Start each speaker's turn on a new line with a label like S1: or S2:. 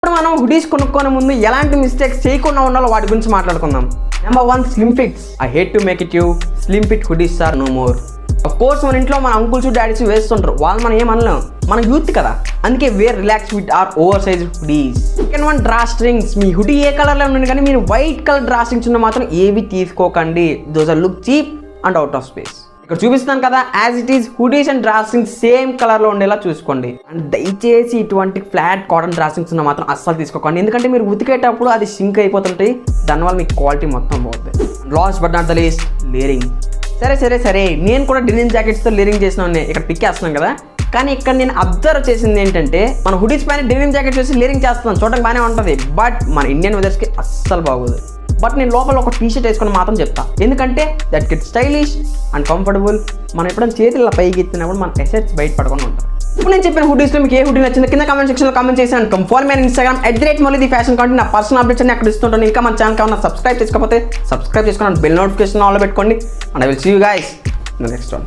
S1: ఇప్పుడు మనం హుడీస్ కొనుక్కునే ముందు ఎలాంటి మిస్టేక్స్ చేయకుండా ఉండాలో వాటి గురించి మాట్లాడుకుందాం. Number 1, slim fits. I hate to make it you, slim fit hoodies are no more. Of course మన ఇంట్లో మన అంకుల్స్ డాడీస్ వేస్తుంటారు, వాళ్ళు మనం ఏమనలేం, మన యూత్ కదా, అందుకే wear relax with our over size hoodies. Second 1, drawstrings. మీ హుడీ ఏ కలర్లో ఉండండి కానీ మీరు వైట్ కలర్ డ్రా స్ట్రింగ్స్ ఉన్న మాత్రం ఏవి తీసుకోకండి. Those are look cheap and out of space. ఇక్కడ చూపిస్తాను కదా, as it is hoodies and draw strings same కలర్లో ఉండేలా చూసుకోండి. అండ్ దయచేసి ఇటువంటి ఫ్లాట్ కాటన్ డ్రా స్ట్రింగ్స్ ఉన్న మాత్రం అస్సలు తీసుకోకండి, ఎందుకంటే మీరు ఉతికేటప్పుడు అది సింక్ అయిపోతుంటాయి, దానివల్ల మీకు క్వాలిటీ మొత్తం పోతుంది. Last but not the least, లేరింగ్. సరే నేను కూడా డెనిమ్ జాకెట్స్తో లేరింగ్ చేసిన ఇక్కడ పిక్ వేస్తున్నాను కదా, కానీ ఇక్కడ నేను అబ్జర్వ్ చేసింది ఏంటంటే మన హుడీస్ పైన డెనిమ్ జాకెట్ వేసి లేరింగ్ చేస్తున్నాను, చూడడానికి బాగానే ఉంటుంది, బట్ మన ఇండియన్ వెదర్స్కి అస్సలు బాగోదు. బట్ నేను లోపల ఒక టీ షర్ట్ వేసుకొని మాత్రం చెప్తా, ఎందుకంటే that get stylish and comfortable. మనం ఎప్పుడైనా చేతుల్లో పైకి ఎత్తినప్పుడు మన ఎసెట్స్ బయట పడకుండా ఉంటాం. ఇప్పుడు నేను చెప్పిన హుడీస్లో మీకు ఏ హుడీ నచ్చిందో కింద కామెంట్ సెక్షన్లో కామెంట్ చేసాను. Follow me Instagram @molly fashion content. నా పర్సనల్ అప్డేట్స్ అన్ని అక్కడ ఇస్తుంటాను. ఇంకా మన ఛానల్ కావాలి సబ్స్క్రైబ్ చేసుకోకపోతే సబ్స్క్రైబ్ చేసుకుని బెల్ నోటిఫికేషన్ ఆన్లో పెట్టుకోండి. And I will see you guys in the next one.